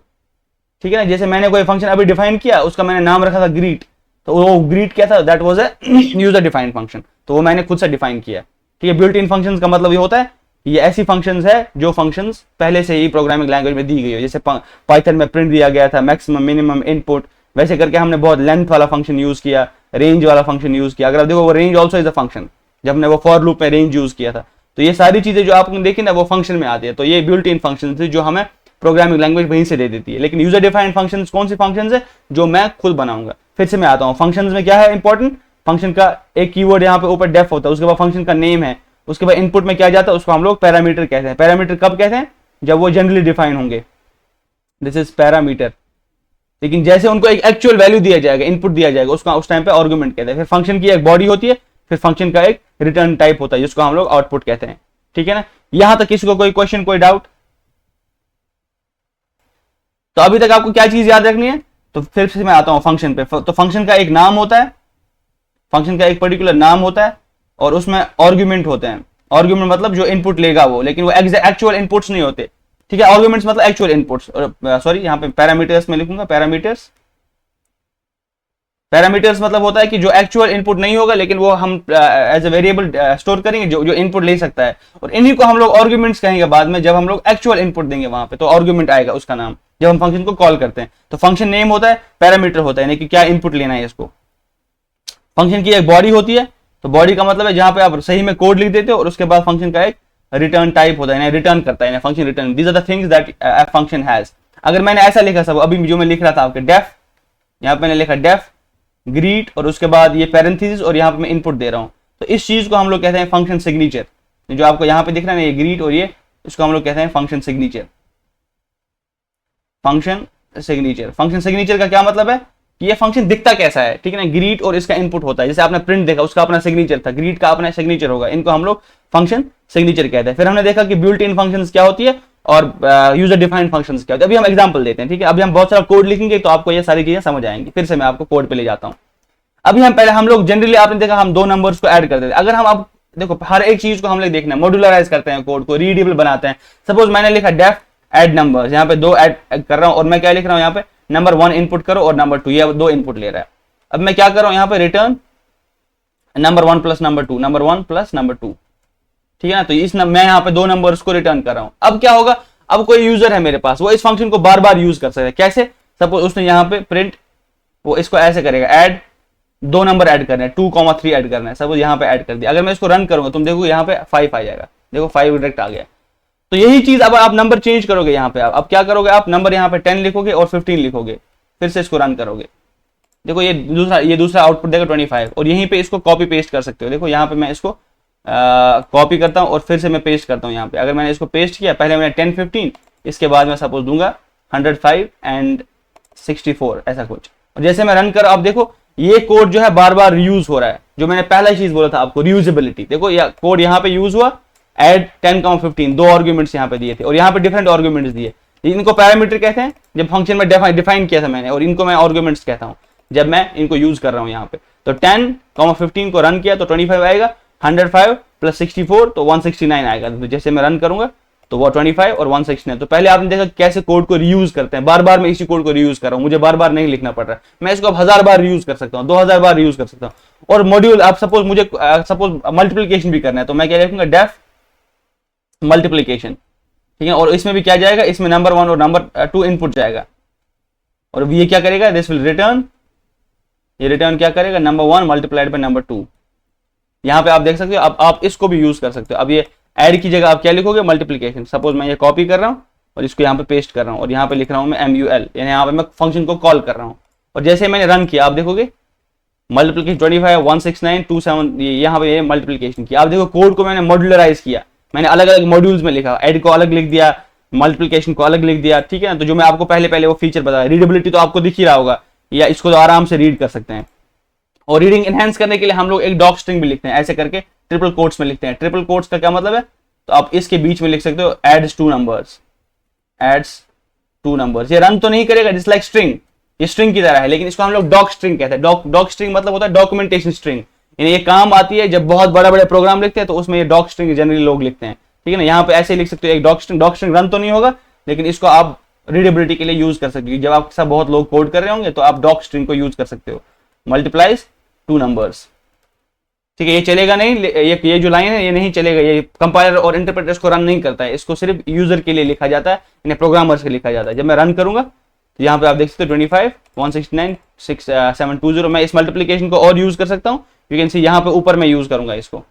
ठीक है ना। जैसे मैंने कोई फंक्शन अभी डिफाइन किया, उसका मैंने नाम रखा था ग्रीट, तो वो ग्रीट क्या था, that was a user defined function, तो वो मैंने खुद से डिफाइन किया, ठीक है। बिल्ट इन फंक्शंस का मतलब ये होता है ये ऐसी फंक्शंस है जो फंक्शंस पहले से ही प्रोग्रामिंग लैंग्वेज में दी गई है। जैसे पाइथन में प्रिंट दिया गया था, मैक्सिमम मिनिमम इनपुट, वैसे करके हमने बहुत लेंथ वाला फंक्शन यूज किया, रेंज वाला फंक्शन यूज किया। अगर आप देखो वो range also is a function, जब हमने वो फॉर लूप में रेंज यूज किया था, तो ये सारी चीजें जो आपने देखी ना वो फंक्शन में आती है। तो ये बिल्ट इन फंक्शन थे जो हमें प्रोग्रामिंग लैंग्वेज वहीं से दे देती है। लेकिन यूजर डिफाइंड फंक्शन कौन सी फंक्शन है, जो मैं खुद बनाऊंगा। फिर से मैं आता हूँ, फंक्शन में क्या है इंपॉर्टेंट, फंक्शन का एक कीवर्ड यहाँ पे ऊपर डेफ होता है, उसके बाद फंक्शन का नेम है, उसके बाद इनपुट में क्या जाता है, उसको हम लोग पैरामीटर कहते हैं। पैरामीटर कब कहते हैं, जब वो जनरली डिफाइन होंगे, दिस इज पैरामीटर। लेकिन जैसे उनको एक एक्चुअल वैल्यू दिया जाएगा, इनपुट दिया जाएगा, उसका उस टाइम पे आर्गुमेंट कहते हैं। फिर फंक्शन की एक बॉडी होती है, फिर फंक्शन का एक रिटर्न टाइप होता है जिसको हम लोग आउटपुट कहते हैं, ठीक है ना। यहां तक किसी को कोई क्वेश्चन, कोई डाउट? तो अभी तक आपको क्या चीज याद रखनी है, तो फिर से मैं आता हूं फंक्शन पे। तो फंक्शन का एक नाम होता है, फंक्शन का एक पर्टिकुलर नाम होता है और उसमें आर्गुमेंट होते हैं। आर्गुमेंट मतलब जो इनपुट लेगा वो, लेकिन वो एक्चुअल इनपुट्स नहीं होते, ठीक है। आर्गुमेंट्स मतलब एक्चुअल इनपुट्स, सॉरी यहाँ पे पैरामीटर्स में लिखूंगा, पैरामीटर्स। पैरामीटर्स मतलब होता है कि जो एक्चुअल इनपुट नहीं होगा, लेकिन वो हम एज ए वेरिएबल स्टोर करेंगे जो इनपुट ले सकता है, और इन्हीं को हम लोग आर्गुमेंट्स कहेंगे बाद में, जब हम लोग एक्चुअल इनपुट देंगे वहां पे, तो आर्गुमेंट आएगा उसका नाम, जब हम फंक्शन को कॉल करते हैं। तो फंक्शन नेम होता है, पैरामीटर होता है, यानी कि क्या इनपुट लेना है इसको। फंक्शन की एक बॉडी होती है, तो बॉडी का मतलब है जहां पे आप सही में कोड लिख देते हो, और उसके बाद फंक्शन का एक रिटर्न टाइप होता है, रिटर्न करता है, function return. These are the things that a function has. अगर मैंने ऐसा लिखा सब अभी जो मैं लिख रहा था आपके डेफ, यहाँ पे मैंने लिखा डेफ ग्रीट, और उसके बाद ये पैरेंथेसिस, और यहाँ पे मैं इनपुट दे रहा हूँ, तो इस चीज को हम लोग कहते हैं फंक्शन सिग्नेचर। जो आपको यहाँ पे दिख रहा है ना, ये ग्रीट और ये, इसको हम लोग कहते हैं function signature. Function signature, function signature का क्या मतलब है कि ये फंक्शन दिखता कैसा है, ठीक है ना। ग्रीट और इसका इनपुट होता है, जैसे आपने प्रिंट देखा, उसका अपना सिग्नेचर था, ग्रीट का अपना सिग्नेचर होगा, इनको हम लोग फंक्शन सिग्नेचर कहते हैं। फिर हमने देखा कि बिल्ट इन फंक्शंस क्या होती है और यूजर डिफाइंड फंक्शंस क्या होती है। अभी हम एग्जांपल देते हैं, ठीक है। अभी हम बहुत सारा कोड लिखेंगे तो आपको ये सारी चीजें समझ आएंगी। फिर से मैं आपको कोड पे ले जाता हूँ। अभी हम लोग जनरली आपने देखा हम दो नंबर्स को ऐड कर देते हैं। अगर हम अब देखो हर एक चीज को हम लोग देखना है, मॉड्यूलराइज करते हैं कोड को, रीडेबल बनाते हैं। सपोज मैंने लिखा डेफ ऐड नंबर्स, यहाँ पे दो ऐड कर रहा हूँ, और मैं क्या लिख रहा हूँ यहाँ पे, नंबर 1 इनपुट करो और नंबर 2, ये दो इनपुट ले रहा है। अब मैं क्या कर रहा हूँ यहाँ पे, return number 1 plus number 2, number 1 plus number 2, ठीक है ना। तो मैं यहाँ पे दो नंबर्स को रिटर्न कर रहा हूँ। अब क्या होगा, अब कोई यूजर है मेरे पास, वो इस फंक्शन को बार बार यूज कर सकता है। कैसे, सपोज उसने यहाँ पे प्रिंट, वो इसको ऐसे करेगा, ऐड दो नंबर ऐड करना है, 2,3 ऐड करना है, सपोज यहाँ पे ऐड कर दिया। अगर मैं इसको रन करूंगा, तुम देखो यहाँ पे 5 आ जाएगा, देखो 5 डायरेक्ट आ गया। तो यही चीज अब आप नंबर चेंज करोगे यहाँ पे, अब क्या करोगे, आप नंबर यहाँ पे 10 लिखोगे और 15 लिखोगे, फिर से इसको रन करोगे, देखो ये दूसरा आउटपुट देगा 25। और यहीं पे इसको कॉपी पेस्ट कर सकते हो। देखो यहाँ पे मैं इसको कॉपी करता हूँ और फिर से मैं पेस्ट करता हूँ यहाँ पे। अगर मैंने इसको पेस्ट किया, पहले मैंने 10 15, इसके बाद मैं सपोज दूंगा 105 एंड 64, ऐसा कुछ। और जैसे मैं रन कर, आप देखो ये कोड जो है बार बार यूज हो रहा है, जो मैंने पहला चीज बोला था आपको, रीयूजेबिलिटी। देखो ये कोड यहाँ पे यूज हुआ, एड 10,15, दो आर्ग्यूमेंट्स यहाँ पे दिए थे, और यहाँ पे डिफरेंट आर्ग्यूमेंट्स दिए। इनको पैरामीटर कहते हैं जब फंक्शन में डिफाइन किया था मैंने, और इनको मैं आर्ग्यूमेंट्स कहता हूँ जब मैं इनको यूज कर रहा हूँ यहाँ पे। तो 10,15 को रन किया तो 25 आएगा, 105 प्लस 64 तो 169 आएगा। तो जैसे मैं रन करूंगा तो वो 25 और 169। तो पहले आपने देखा कैसे कोड को रीयूज करते हैं, बार बार मैं इसी कोड को रीयूज कर रहा हूँ, मुझे बार बार नहीं लिखना पड़ रहा है। मैं इसको अब 1000 बार रीयूज कर सकता हूँ, 2000 बार रीयूज कर सकता हूँ। और मॉड्यूल, आप सपोज मल्टीप्लीकेशन भी करना है, तो मैं क्या लिखूंगा, डेफ मल्टीप्लीकेशन, ठीक है। और इसमें भी क्या जाएगा, इसमें नंबर 1 और नंबर 2 इनपुट जाएगा, और ये क्या करेगा, दिस विल रिटर्न, ये रिटर्न क्या करेगा, नंबर 1 मल्टीप्लाइड बाय नंबर 2, यहाँ पे आप देख सकते हो। अब आप इसको भी यूज कर सकते हो। अब ये ऐड की जगह आप क्या लिखोगे, मल्टीप्लीकेशन। सपोज मैं ये कॉपी कर रहा हूँ और इसको यहाँ पे पेस्ट कर रहा हूँ और यहाँ पे लिख रहा हूँ मैं MUL, यानी यहाँ पे मैं फंक्शन को कॉल कर रहा हूँ। और जैसे मैंने रन किया आप देखोगे मल्टीप्लीकेशन 25 169 27, यहाँ पे मल्टीप्लीकेशन किया। आप देखो कोड को मैंने मॉड्यूलराइज किया, मैंने अलग अलग मॉड्यूल्स में लिखा, ऐड को अलग लिख दिया, मल्टीप्लीकेशन को अलग लिख दिया, ठीक है ना। तो जो मैं आपको पहले वो फीचर बताया, रीडेबिलिटी तो आपको दिख ही रहा होगा, या इसको तो आराम से रीड कर सकते हैं। और रीडिंग एनहांस करने के लिए हम लोग एक डॉक स्ट्रिंग भी लिखते हैं, ऐसे करके ट्रिपल कोट्स में लिखते हैं। ट्रिपल कोट्स का क्या मतलब है, तो आप इसके बीच में लिख सकते हो adds two numbers, adds two numbers. ये रन तो नहीं करेगा जस्ट लाइक स्ट्रिंग, ये स्ट्रिंग की तरह है, लेकिन इसको हम लोग डॉक स्ट्रिंग कहते हैं। डॉक स्ट्रिंग मतलब होता है डॉक्यूमेंटेशन स्ट्रिंग, यानी ये काम आती है जब बहुत बड़ा बड़े प्रोग्राम लिखते हैं तो उसमें ये डॉक स्ट्रिंग जनरली लोग लिखते हैं, ठीक है ना। यहाँ पे ऐसे लिख सकते हो एक docstring. Docstring run तो नहीं होगा, लेकिन इसको आप रीडेबिलिटी के लिए यूज कर सकते हो। जब आपके साथ बहुत लोग कोड कर रहे होंगे तो आप डॉक स्ट्रिंग को यूज कर सकते हो। मल्टीप्लाइज टू नंबर्स, ठीक है। ये चलेगा नहीं, ये जो लाइन है ये नहीं चलेगा, ये कंपाइलर और इंटरप्रेटर इसको रन नहीं करता है, इसको सिर्फ यूजर के लिए लिखा जाता है, यानी प्रोग्रामर्स के लिए लिखा जाता है। जब मैं रन करूंगा तो यहाँ पे आप देख सकते हो 25 169 720। मैं इस मल्टीप्लीकेशन को और यूज कर सकता हूँ, यू कैन सी यहाँ पे ऊपर मैं यूज करूंगा इसको।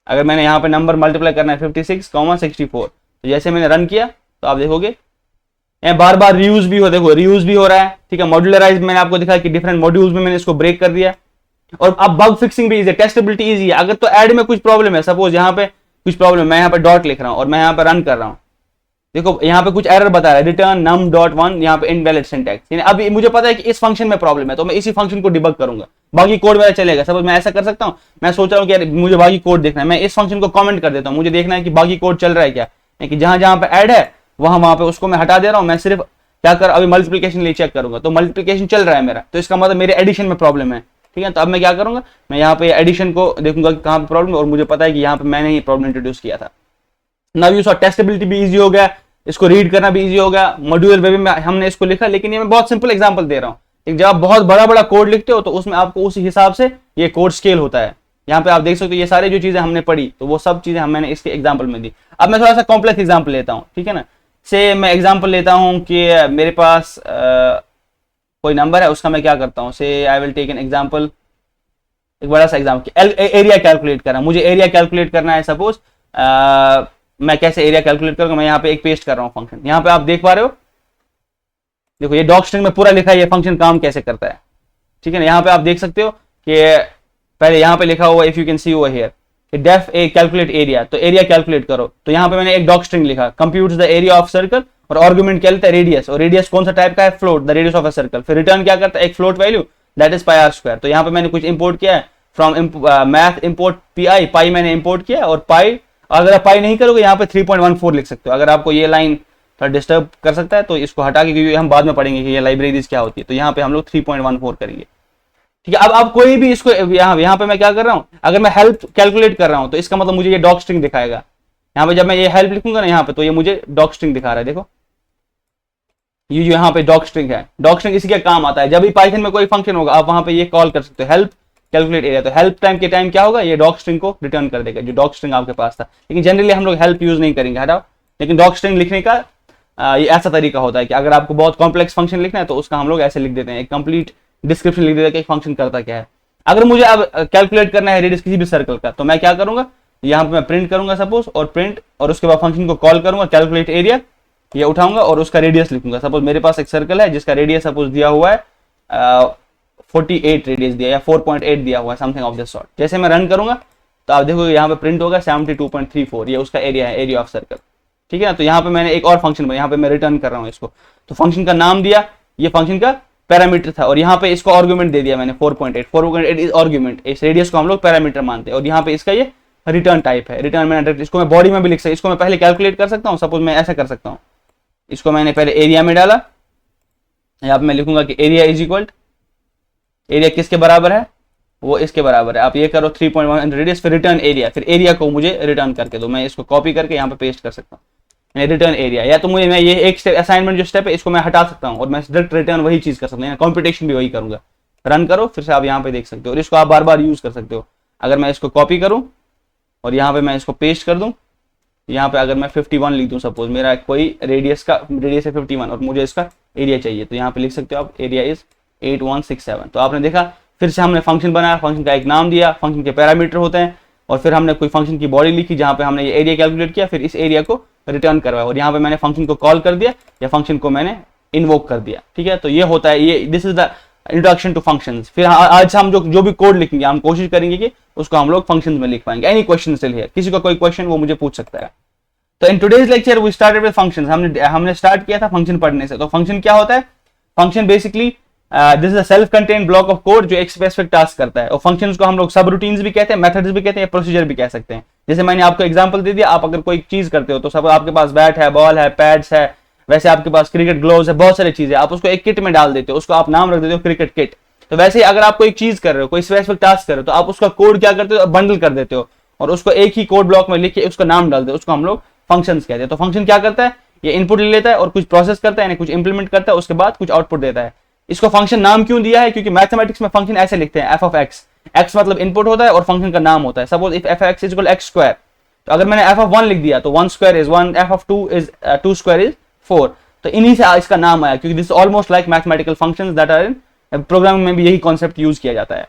अगर मैंने यहाँ पे नंबर मल्टीप्लाई करना है 56, 64, तो जैसे मैंने रन किया तो आप देखोगे बार बार रीयूज भी हो, देखो रीयूज भी हो रहा है, ठीक है। मॉड्यूलराइज मैंने आपको दिखाया कि डिफरेंट मॉड्यूल्स में मैंने इसको ब्रेक कर दिया। और अब बग फिक्सिंग भी इजी है, टेस्टेबिलिटी इजी है। अगर तो ऐड में कुछ प्रॉब्लम है, सपोज यहाँ पे कुछ प्रॉब्लम है, मैं यहाँ पे डॉट लिख रहा हूँ और मैं यहाँ पे रन कर रहा हूँ, देखो यहाँ पे कुछ एरर बता रहा है, रिटर्न नम डॉट 1, यहाँ पे इनवैलिड सिंटैक्स। यानी अब मुझे पता है कि इस फंक्शन में प्रॉब्लम है, तो मैं इसी फंक्शन को डिबग करूंगा, बाकी कोड मेरा चलेगा। सपोज मैं ऐसा कर सकता हूँ, मैं सोच रहा हूँ कि मुझे बाकी कोड देखना है, मैं इस फंक्शन को कमेंट कर देता हूँ, मुझे देखना है कि बाकी कोड चल रहा है क्या, कि जहां जहां पे ऐड है वहां पे उसको मैं हटा दे रहा हूँ। मैं सिर्फ क्या कर, अभी मल्टीप्लीकेशन लिए चेक करूंगा, तो मल्टीप्लीकेशन चल रहा है मेरा, तो इसका मतलब मेरे एडिशन में प्रॉब्लम है, ठीक है। तो अब मैं क्या करूंगा, मैं यहाँ पे एडिशन को देखूंगा कि कहाँ पे प्रॉब्लम है, और मुझे पता है कि यहाँ पे मैंने ही प्रॉब्लम इंट्रोड्यूस किया था। नाउ यू सॉ टेस्टेबिलिटी भी इजी हो गया, इसको रीड करना भी इजी हो गया। मॉड्यूलर वे में हमने इसको लिखा, लेकिन ये मैं बहुत सिंपल एग्जांपल दे रहा हूँ। जब आप बहुत बड़ा बड़ा कोड लिखते हो तो उसमें आपको उस हिसाब से ये कोड स्केल होता है। यहाँ पे आप देख सकते हो ये सारी जो चीजें हमने पढ़ी, तो वो सब चीजें मैंने इसके एग्जाम्पल में दी। अब मैं थोड़ा सा कॉम्प्लेक्स एग्जाम्पल लेता हूँ, ठीक है ना। से मैं एग्जाम्पल लेता हूँ कि मेरे पास कोई नंबर है, उसका मैं क्या करता हूँ, so I will take an example, एक बड़ा सा एग्जाम्पल, एरिया कैलकुलेट करना, मुझे एरिया कैलकुलेट करना है। सपोज मैं कैसे एरिया कैलकुलेट करूंगा, मैं यहाँ पे एक पेस्ट कर रहा हूँ फंक्शन, यहाँ पे आप देख पा रहे हो, देखो ये डॉक स्ट्रिंग में पूरा लिखा है ये फंक्शन काम कैसे करता है, ठीक है ना। यहाँ पे आप देख सकते हो कि पहले यहाँ पे लिखा हुआ, if you can see over here, def a calculate area, तो एरिया कैलकुलेट करो। तो यहाँ पे मैंने एक डॉक स्ट्रिंग लिखा, compute the area of circle, और आर्गुमेंट क्या लेता है, रेडियस, और रेडियस कौन सा टाइप का है, float, the radius of a circle. फिर रिटर्न क्या करता है, एक float value, that is pi r square. तो यहाँ पे मैंने कुछ इंपोर्ट किया है from math import p pi मैंने इंपोर्ट किया, और पाई, अगर आप पाई नहीं करोगे यहाँ पे 3.14 लिख सकते हो। अगर आपको ये लाइन थोड़ा डिस्टर्ब कर सकता है तो इसको हटा के, क्योंकि हम बाद में पढ़ेंगे कि ये लाइब्रेरीज क्या होती है, तो यहाँ पे हम लोग 3.14 करेंगे, ठीक है। अब आप कोई भी इसको यहाँ पे मैं क्या कर रहा हूँ, अगर मैं हेल्प कैलकुलेट कर रहा हूँ तो इसका मतलब मुझे ये डॉक स्ट्रिंग दिखाएगा। यहाँ पे जब मैं ये हेल्प लिखूंगा ना यहाँ पे, तो ये मुझे डॉक स्ट्रिंग दिखा रहा है, देखो ये जो यहाँ पे डॉक स्ट्रिंग है। डॉक स्ट्रिंग इसी का काम आता है, जब भी पाइथन में कोई फंक्शन होगा आप वहां पे ये कॉल कर सकते हो, हेल्प कैलकुलेट एरिया। तो हेल्प टाइम के टाइम क्या होगा, ये डॉक स्ट्रिंग को रिटर्न कर देगा, जो डॉक स्ट्रिंग आपके पास था। लेकिन जनरली हम लोग हेल्प यूज नहीं करेंगे, हटाओ। लेकिन डॉक स्ट्रिंग लिखने का ये ऐसा तरीका होता है कि अगर आपको बहुत कॉम्प्लेक्स फंक्शन लिखना है तो उसका हम लोग ऐसे लिख देते हैं, एक कंप्लीट डिस्क्रिप्शन लिख देते हैं कि फंक्शन करता क्या है। अगर मुझे अब कैलकुलेट करना है रेडियस किसी भी सर्कल का, तो मैं क्या करूंगा, यहाँ पे मैं प्रिंट करूंगा सपोज, और प्रिंट, और उसके बाद फंक्शन को कॉल करूंगा कैलकुलेट एरिया, ये उठाऊंगा और उसका रेडियस लिखूंगा। सपोज मेरे पास एक सर्कल है जिसका रेडियस सपोज दिया हुआ है 48 रेडियस दिया, या 4.8 दिया हुआ है, समथिंग ऑफ दिस सॉर्ट। जैसे मैं रन करूंगा तो आप देखोगे यहाँ पे प्रिंट होगा 72.34, ये उसका एरिया है, एरिया ऑफ सर्कल, ठीक है ना। तो यहाँ पे मैंने एक और फंक्शन, यहाँ पे मैं रिटर्न कर रहा हूँ इसको, तो फंक्शन का नाम दिया, ये फंक्शन का पैरामीटर था, और यहाँ पे इसको आर्गुमेंट दे दिया मैंने 4.8 इज आर्गुमेंट, इस रेडियस को हम लोग पैरामीटर मानते हैं, और यहाँ पे इसका ये रिटर्न टाइप है। रिटर्न मैंने इसको मैं बॉडी में भी लिख सकता हूँ, इसको मैं पहले कैलकुलेट कर सकता हूँ। सपोज मैं ऐसा कर सकता हूँ, इसको मैंने पहले एरिया में डाला, यहाँ पे मैं लिखूंगा कि एरिया इज इक्वल, एरिया किसके बराबर है, वो इसके बराबर है। आप ये करो 3.1 रेडियस, फिर रिटर्न एरिया, फिर एरिया को मुझे रिटर्न करके दो। मैं इसको कॉपी करके यहाँ पे पेस्ट कर सकता हूँ, रिटर्न एरिया। या तो मुझे मैं ये एक स्टेप असाइनमेंट जो स्टेप है इसको मैं हटा सकता हूँ और मैं डायरेक्ट रिटर्न वही चीज कर सकता हूँ, कॉम्पिटिशन भी वही करूंगा। रन करो, फिर से आप यहाँ पे देख सकते हो, और इसको आप बार बार यूज कर सकते हो। अगर मैं इसको कॉपी करूँ और यहाँ पे मैं इसको पेस्ट कर दूं, यहाँ पे अगर मैं 51 लिख दूं, सपोज मेरा कोई रेडियस है 51 और मुझे इसका एरिया चाहिए, तो यहाँ पे लिख सकते हो आप एरिया इज 8167। तो आपने देखा फिर से हमने फंक्शन बनाया, फंक्शन का एक नाम दिया, फंक्शन के पैरामीटर होते हैं, और फिर हमने कोई फंक्शन की बॉडी लिखी जहां पे हमने ये एरिया कैलकुलेट किया, फिर इस एरिया को रिटर्न करवाया, और यहाँ पे मैंने फंक्शन को कॉल कर दिया या फंक्शन को मैंने इन्वोक कर दिया। ठीक है, तो ये होता है, ये this is the introduction to functions. फिर आज हम जो भी कोड लिखेंगे हम कोशिश करेंगे कि उसको हम लोग फंक्शंस में लिख पाएंगे। एनी क्वेश्चन स्टिल हियर, किसी का कोई क्वेश्चन वो मुझे पूछ सकता है। तो in today's lecture we started with functions, हमने स्टार्ट किया था फंक्शन पढ़ने से। तो फंक्शन क्या होता है? Function basically this is a self contained block of code जो एक स्पेसिफिक टास्क करता है। और फंक्शंस को हम लोग सब रूटीन्स भी कहते हैं, मेथड्स भी कहते हैं, प्रोसीजर भी कह सकते हैं। जैसे मैंने आपको एग्जांपल दे दिया, आप अगर कोई चीज करते हो तो सब आपके पास बैट है, बॉल है, पैड्स है, वैसे आपके पास क्रिकेट ग्लोव्स है, बहुत सारी चीजें, आप उसको एक किट में डाल देते हो, उसको आप नाम रख देते हो क्रिकेट किट। तो वैसे ही अगर आप कोई चीज कर रहे हो, कोई स्पेसिफिक टास्क कर रहे हो, तो आप उसका कोड क्या करते हो? बंडल कर देते हो और उसको एक ही कोड ब्लॉक में लिख के उसका नाम डाल दो, उसको हम लोग फंक्शंस कहते हैं। तो फंक्शन क्या करता है? ये इनपुट ले लेता है और कुछ प्रोसेस करता है, यानी कुछ इंप्लीमेंट करता है, उसके बाद कुछ आउटपुट देता है। इसको फंक्शन नाम क्यों दिया है? क्योंकि मैथमेटिक्स में फंक्शन ऐसे लिखते हैं, एफ ऑफ एक्स, एक्स मतलब इनपुट होता है और फंक्शन का नाम होता है। Suppose if F x is equal x square, तो अगर मैंने एफ ऑफ 1 लिख दिया तो 1 square is 1, f of 2 is 2 square is 4। तो इन्हीं से इसका नाम आया, क्योंकि this almost like mathematical functions that are in programming में भी यही कॉन्सेप्ट यूज किया जाता है।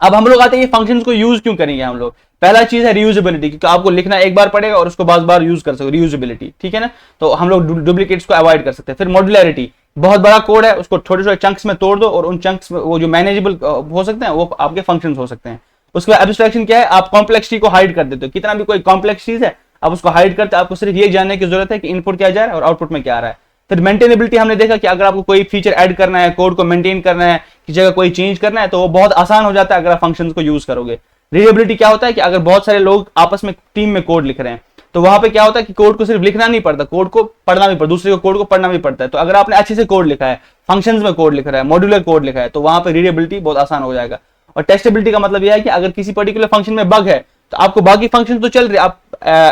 अब हम लोग आते हैं फंक्शंस को यूज क्यों करेंगे हम लोग। पहला चीज है रीयूजेबिलिटी, क्योंकि आपको लिखना एक बार पड़ेगा और उसको बार हो सकते हो, रीयूजेबिलिटी। ठीक है ना, तो हम लोग डुप्लीकेट्स को अवॉइड कर सकते हैं। फिर मॉड्युलैरिटी, बहुत बड़ा कोड है उसको छोटे छोटे चंक्स में तोड़ दो और उन चंक्स में वो जो मैनेजेबल हो सकते हैं वो आपके फंक्शंस हो सकते हैं। उसके बाद एब्स्ट्रैक्शन क्या है? आप कॉम्प्लेक्सिटी को हाइड कर देते हो, कितना भी कोई कॉम्प्लेक्स चीज है आप उसको हाइड करते हो, आपको सिर्फ ये जानने की जरूरत है कि इनपुट क्या जा रहा है और आउटपुट में क्या आ रहा है। फिर मेंटेनेबिलिटी, हमने देखा कि अगर आपको कोई फीचर ऐड करना है, कोड को मेंटेन करना है, किसी जगह कोई चेंज करना है, तो वो बहुत आसान हो जाता है अगर आप फंक्शंस को यूज करोगे। रीडेबिलिटी क्या होता है कि अगर बहुत सारे लोग आपस में टीम में कोड लिख रहे हैं तो वहां पे क्या होता है कि कोड को सिर्फ लिखना नहीं पड़ता, कोड को पढ़ना भी पड़ता, दूसरे को कोड को पढ़ना भी पड़ता है। तो अगर आपने अच्छे से कोड लिखा है, फंक्शंस में कोड लिख रहा है, मॉड्यूलर कोड लिखा है, तो वहां पे रीडेबिलिटी बहुत आसान हो जाएगा। और टेस्टेबिलिटी का मतलब यह है कि अगर किसी पर्टिकुलर फंक्शन में बग है तो आपको बाकी फंक्शन तो चल रहे, आप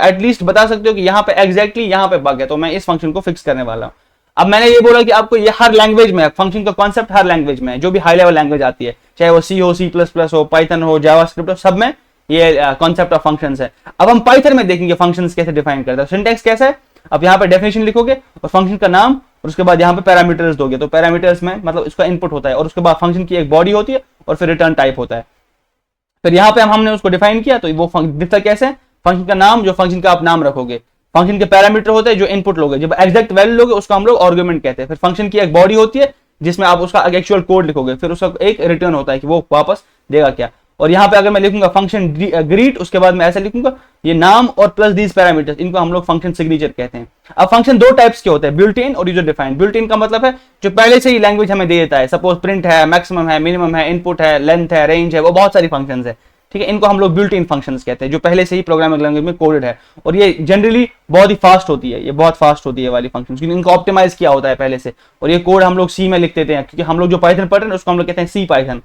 एटलीस्ट बता सकते हो कि यहाँ पे एग्जैक्टली यहाँ पे बग है, तो मैं इस फंक्शन को फिक्स करने वाला हूँ। अब मैंने ये बोला कि आपको ये हर लैंग्वेज में, फंक्शन का कॉन्सेप्ट हर लैंग्वेज में है, जो भी हाई लेवल लैंग्वेज आती है, चाहे वो सी हो, C++ हो, पाइथन हो, जावास्क्रिप्ट हो, सब में ये कॉन्सेप्ट ऑफ फंक्शंस है। अब हम पाइथन में देखेंगे फंक्शंस कैसे डिफाइन करते हैं। सिंटैक्स कैसा है? अब यहाँ पे डेफिनेशन लिखोगे और फंक्शन का नाम और उसके बाद यहाँ पे पैरामीटर्स दोगे, तो पैरामीटर्स में मतलब इसका इनपुट होता है और उसके बाद फंक्शन की एक बॉडी होती है और फिर रिटर्न टाइप होता है। फिर यहाँ पे हमने उसको डिफाइन किया, तो वो दिखता कैसे? फंक्शन का नाम, जो फंक्शन का आप नाम रखोगे, फंक्शन के पैरामीटर होते हैं जो इनपुट लोगे, जब एग्जैक्ट वैल्यू लोगे उसको हम लोग आर्गुमेंट कहते हैं। फिर फंक्शन की एक बॉडी होती है जिसमें आप उसका एक्चुअल कोड लिखोगे, फिर उसका एक रिटर्न होता है कि वो वापस देगा क्या। और यहाँ पे अगर मैं लिखूंगा फंक्शन ग्रीट, उसके बाद मैं ऐसा लिखूंगा ये नाम और प्लस दीज पैरामीटर्स, इनको हम लोग फंक्शन सिग्नेचर कहते हैं। अब फंक्शन दो टाइप्स के होते हैं, बिल्ट इन और यूजर डिफाइंड। बिल्ट इन का मतलब है जो पहले से ही लैंग्वेज हमें दे देता है, सपोज प्रिंट है, मैक्सिमम है, मिनिमम है, इनपुट है, लेंथ है, रेंज है, वो बहुत सारी फंक्शंस है। ठीक है, इनको हम लोग बिल्ट इन फंक्शंस कहते हैं, जो पहले से ही प्रोग्रामिंग लैंग्वेज में कोडेड है। और ये जनरली बहुत ही फास्ट होती है, ये बहुत फास्ट होती है वाली फंक्शंस, क्योंकि इनको ऑप्टिमाइज किया होता है पहले से। और ये कोड हम लोग सी में लिख देते हैं, क्योंकि हम लोग जो पाइथन पढ़ रहे हैं उसको हम लोग कहते हैं सी पाइथन।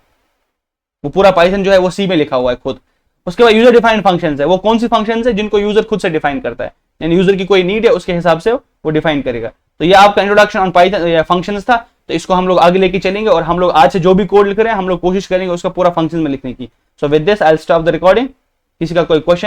वो पूरा पाइथन जो है वो सी में लिखा हुआ है खुद। उसके बाद यूजर डिफाइंड फंक्शंस है, वो कौन सी फंक्शंस है जिनको यूजर खुद से डिफाइन करता है, यानी यूजर की कोई नीड है उसके हिसाब से वो डिफाइन करेगा। तो ये आपका इंट्रोडक्शन ऑन पाइथन या फंक्शंस था। तो इसको हम लोग आगे लेके चलेंगे और हम लोग आज से जो भी कोड लिख रहे हैं हम लोग कोशिश करेंगे उसका पूरा फंक्शन में लिखने की। So with this I will stop the recording. किसी का कोई क्वेश्चन है?